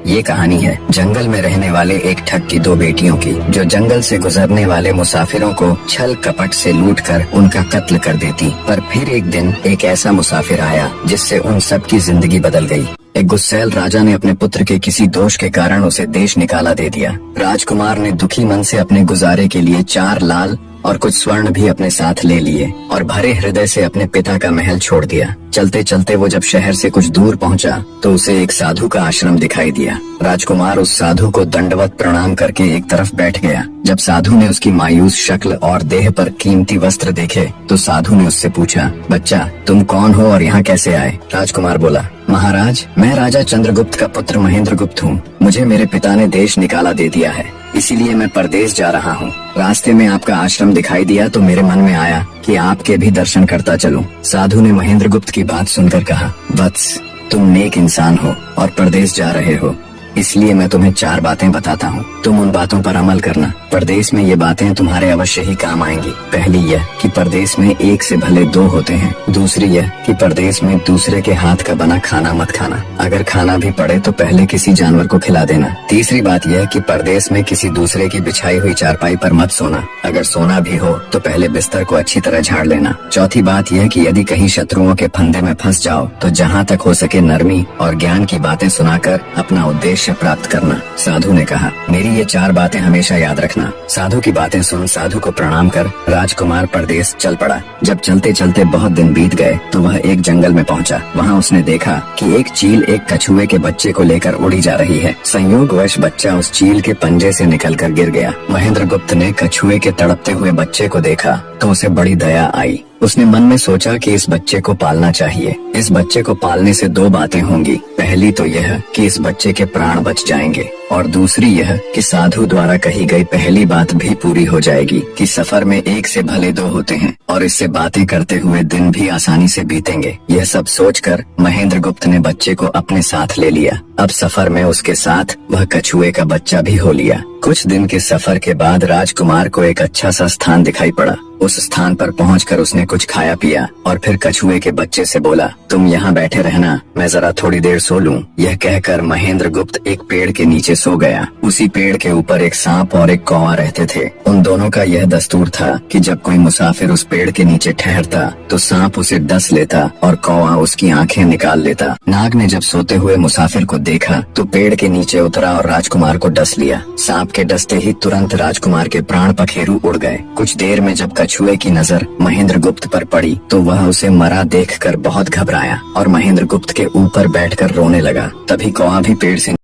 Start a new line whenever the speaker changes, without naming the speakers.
ये कहानी है जंगल में रहने वाले एक ठग की दो बेटियों की, जो जंगल से गुजरने वाले मुसाफिरों को छल कपट से लूटकर उनका कत्ल कर देती। पर फिर एक दिन एक ऐसा मुसाफिर आया जिससे उन सब की जिंदगी बदल गई। एक गुस्सैल राजा ने अपने पुत्र के किसी दोष के कारण उसे देश निकाला दे दिया। राजकुमार ने दुखी मन से अपने गुजारे के लिए 4 लाल और कुछ स्वर्ण भी अपने साथ ले लिए और भरे हृदय से अपने पिता का महल छोड़ दिया। चलते चलते वो जब शहर से कुछ दूर पहुंचा तो उसे एक साधु का आश्रम दिखाई दिया। राजकुमार उस साधु को दंडवत प्रणाम करके एक तरफ बैठ गया। जब साधु ने उसकी मायूस शक्ल और देह पर कीमती वस्त्र देखे तो साधु ने उससे पूछा, बच्चा तुम कौन हो और यहाँ कैसे आए? राजकुमार बोला, महाराज मैं राजा चंद्रगुप्त का पुत्र महेंद्रगुप्त हूँ। मुझे मेरे पिता ने देश निकाला दे दिया है, इसीलिए मैं परदेश जा रहा हूँ। रास्ते में आपका आश्रम दिखाई दिया तो मेरे मन में आया कि आपके भी दर्शन करता चलूं। साधु ने महेंद्रगुप्त की बात सुनकर कहा, वत्स तुम नेक इंसान हो और परदेश जा रहे हो, इसलिए मैं तुम्हें 4 बातें बताता हूँ। तुम उन बातों पर अमल करना। परदेश में ये बातें तुम्हारे अवश्य ही काम आएंगी। पहली यह कि परदेश में एक से भले 2 होते हैं। दूसरी यह कि परदेश में दूसरे के हाथ का बना खाना मत खाना। अगर खाना भी पड़े तो पहले किसी जानवर को खिला देना। तीसरी बात यह कि परदेश में किसी दूसरे की बिछाई हुई चारपाई पर मत सोना। अगर सोना भी हो तो पहले बिस्तर को अच्छी तरह झाड़ लेना। चौथी बात यह कि यदि कहीं शत्रुओं के फंदे में फंस जाओ तो जहाँ तक हो सके नरमी और ज्ञान की बातें सुनाकर अपना उद्देश्य प्राप्त करना। साधु ने कहा, मेरी ये 4 बातें हमेशा याद रखना। साधु की बातें सुन साधु को प्रणाम कर राजकुमार परदेश चल पड़ा। जब चलते चलते बहुत दिन बीत गए तो वह एक जंगल में पहुंचा। वहां उसने देखा कि एक चील एक कछुए के बच्चे को लेकर उड़ी जा रही है। संयोगवश बच्चा उस चील के पंजे से निकलकर गिर गया। महेंद्रगुप्त ने कछुए के तड़पते हुए बच्चे को देखा तो उसे बड़ी दया आई। उसने मन में सोचा कि इस बच्चे को पालना चाहिए। इस बच्चे को पालने से 2 बातें होंगी। पहली तो यह कि इस बच्चे के प्राण बच जाएंगे और दूसरी यह कि साधु द्वारा कही गई पहली बात भी पूरी हो जाएगी कि सफर में 1 से भले 2 होते हैं और इससे बातें करते हुए दिन भी आसानी से बीतेंगे। यह सब सोचकर महेंद्रगुप्त ने बच्चे को अपने साथ ले लिया। अब सफर में उसके साथ वह कछुए का बच्चा भी हो लिया। कुछ दिन के सफर के बाद राजकुमार को एक अच्छा सा स्थान दिखाई पड़ा। उस स्थान पर पहुंचकर उसने कुछ खाया पिया और फिर कछुए के बच्चे से बोला, तुम यहाँ बैठे रहना, मैं जरा थोड़ी देर सो लूं। यह कहकर महेंद्रगुप्त एक पेड़ के नीचे सो गया। उसी पेड़ के ऊपर एक सांप और एक कौवा रहते थे। उन दोनों का यह दस्तूर था कि जब कोई मुसाफिर उस पेड़ के नीचे ठहरता तो सांप उसे डस लेता और कौवा उसकी आंखें निकाल लेता। नाग ने जब सोते हुए मुसाफिर को देखा तो पेड़ के नीचे उतरा और राजकुमार को डस लिया। सांप के डसते ही तुरंत राजकुमार के प्राण पखेरु उड़ गए। कुछ देर में जब कछुए की नजर महेंद्रगुप्त पर पड़ी तो वह उसे मरा देखकर बहुत घबराया और महेंद्रगुप्त के ऊपर बैठकर रोने लगा। तभी कौवा भी पेड़ से